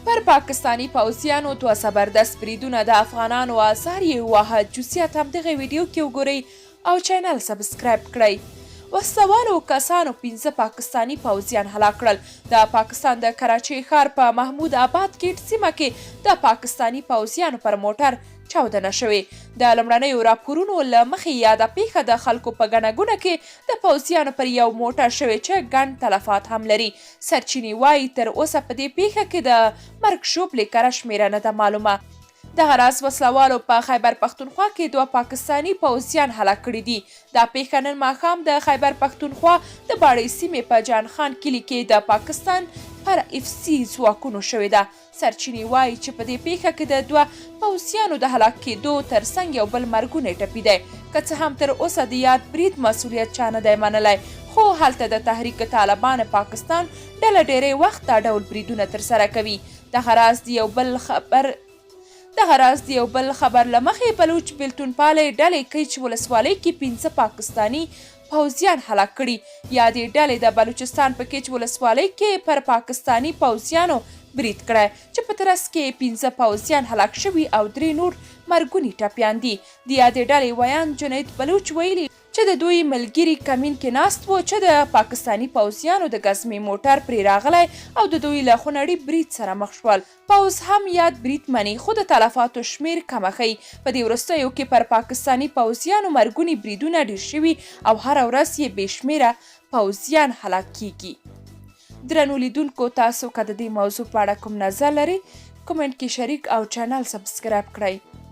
پر پاکستانی پوځیانو دوه زبردست بریدونه د افغانانو آثار یې وواهه. جزئیات همدغه ویډیو کې وګورئ او چینل سبسکرایب کړئ. وسوالو کسانو 15 پاکستانی پوځیان هلاک کړل. د پاکستان د کراچۍ ښار په محمود آباد ګیټ سیمه کې د پاکستانی پوځیانو پر موټر چاودنه شوې. د لومړنیو راپورونو له مخې یاده پیښه د خلکو په ګڼه ګوڼه کې د پوځیانو پر یو موټر شوې چې ګڼ تلفات هم لري. سرچینې وایي تر اوسه په دې پیښه کې د مرګ ژوبلې کره شمېره نه ده معلومه. دغه راز وسلوالو په خیبر پښتونخوا کې 2 پاکستانی پوځیان هلاک کړي دي. دا پیښه نن ماښام د خیبر پښتونخوا د باړۍ سیمې په جان خان کلي کې د پاکستان پر FC ځواکونو شوې ده. سرچینې وایي چې په دې پیښه کې د 2 پوځیانو د هلاک کېدو ترڅنګ یو بل مرګونی ټپي دی. که څه هم تر اوسه د یاد برید مسؤلیت چا نه دی منلی، خو هلته د تحریک طالبان پاکستان ډله ډیری وخت دا ډول بریدونه ترسره کوي. دغه راز د یو بل خبر له مخې بلوچ بیلتون پالې ډلې کیچ ولسوالۍ کې 15 پاکستانی پوځیان هلاک کړي. یا دې ډلې د بلوچستان په کیچ ولسوالۍ کې پر پاکستانی پوځیانو برید کړی چې په ترڅ کې 15 پوځیان هلاک شوي او 3 نور مرګوني ټپیان دي. د یادې ډلې ویان جنید بلوچ ویلي چې د دوی ملګري کمین کې ناست و چې د پاکستانی پوځیانو د ګزمې موټر پرې راغلی او د دوی له خونړي برید سره مخ شول. پوځ هم یاد برید مني خو د تلفاتو شمیر کمه ښیي. په دې وروستیو کې پر پاکستانی پوځیانو مرګوني بریدونه ډیر شوي او هره ورځ یې بې شمیره پوځیان هلاک کیږي. درنو لیدونکو، تاسو که د دې موضوع په اړه کوم نظر لرئ کومنټ کې شریک او چینل سبسکرایب کړئ.